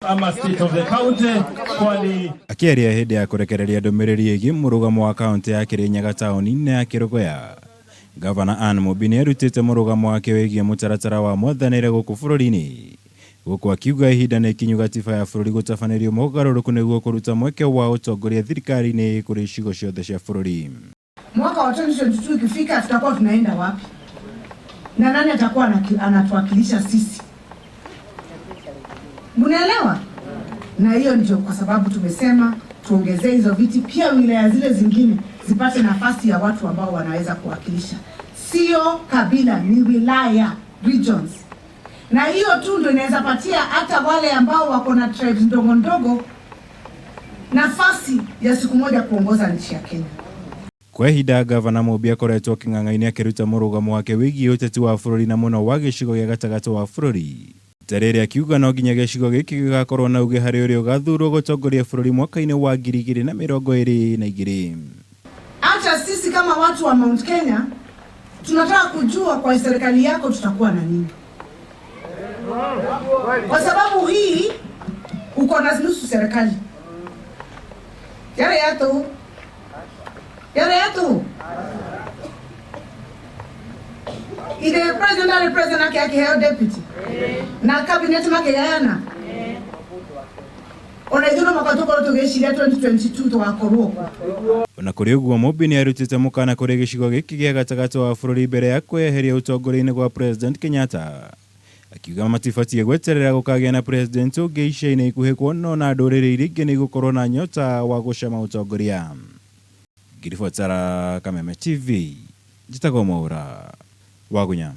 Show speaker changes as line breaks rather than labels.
ama state of the county kwani
akiaria hindi ya kurekereria ndumiriri igi murugamo wa county ya Kirinyaga tauni-ini ya Kirugoya. Governor Anne Mumbi nĩarutĩte mũrugamo wake wĩgiĩ mũtaratara wa mwathanĩre gũkũ bũrũri-inĩ. Gũkũ akiuga ihinda nĩ ikinyu gatiba ya bũrũri gũtabanĩrio mogarũrũku nĩguo kũruta mweke wa ũtongoria thirikari-inĩ kũrĩ icigo ciothe cia bũrũri.
Mwaka wa 2022 ukifika tutakuwa tunaenda wapi? Na nani atakuwa anatuwakilisha sisi? Mnaelewa? Na hiyo ndio kwa sababu tumesema tuongezee hizo viti, pia wilaya zile zingine zipate nafasi ya watu ambao wanaweza kuwakilisha. Sio kabila, ni wilaya, regions. Na hiyo tu ndio inaweza patia hata wale ambao wako na tribes ndogo ndogo nafasi ya siku moja kuongoza nchi ya Kenya.
Kwa ihinda Governor Mumbi akoretwo kĩng'ang'a-inĩ akĩruta mũrugamo wake wĩgiĩ ũteti wa bũrũri na mũno wa gĩcigo gĩa gatagatĩ wa bũrũri. Terere akiuga no nginya gĩcigo gĩkĩ gĩgakorwo na uge harĩ ũrĩa ũgathurwo gũtongoria bũrũri mwaka-inĩ wa 2022.
Hata sisi kama watu wa Mount Kenya tunataka kujua kwa serikali yako tutakuwa na nini. Kwa sababu hii uko na nusu serikali. Yale yato. Ile president ake heo deputy. Na cabinet make yana. Ona ithuno makatokoro tugeciria 2022 tugakorwo.
Ona kũrĩ ũguo Mumbi nĩarutĩte mũkana kũrĩ gĩcigo gĩkĩ gĩa gatagatĩ wa bũrũri mbere ya kwĩyeheria ũtongoria-inĩ gwa President Kenyatta. Akiuga matibatiĩ gweterera gũkagĩa na president ũngĩ ica-inĩ ikuhĩ kuona na ndũrĩrĩ iria ingĩ nĩigũkorwo na nyota wa gũcama ũtongoria. Ngiribatara Kameme TV, njĩtagwo Mwaura Wagunya.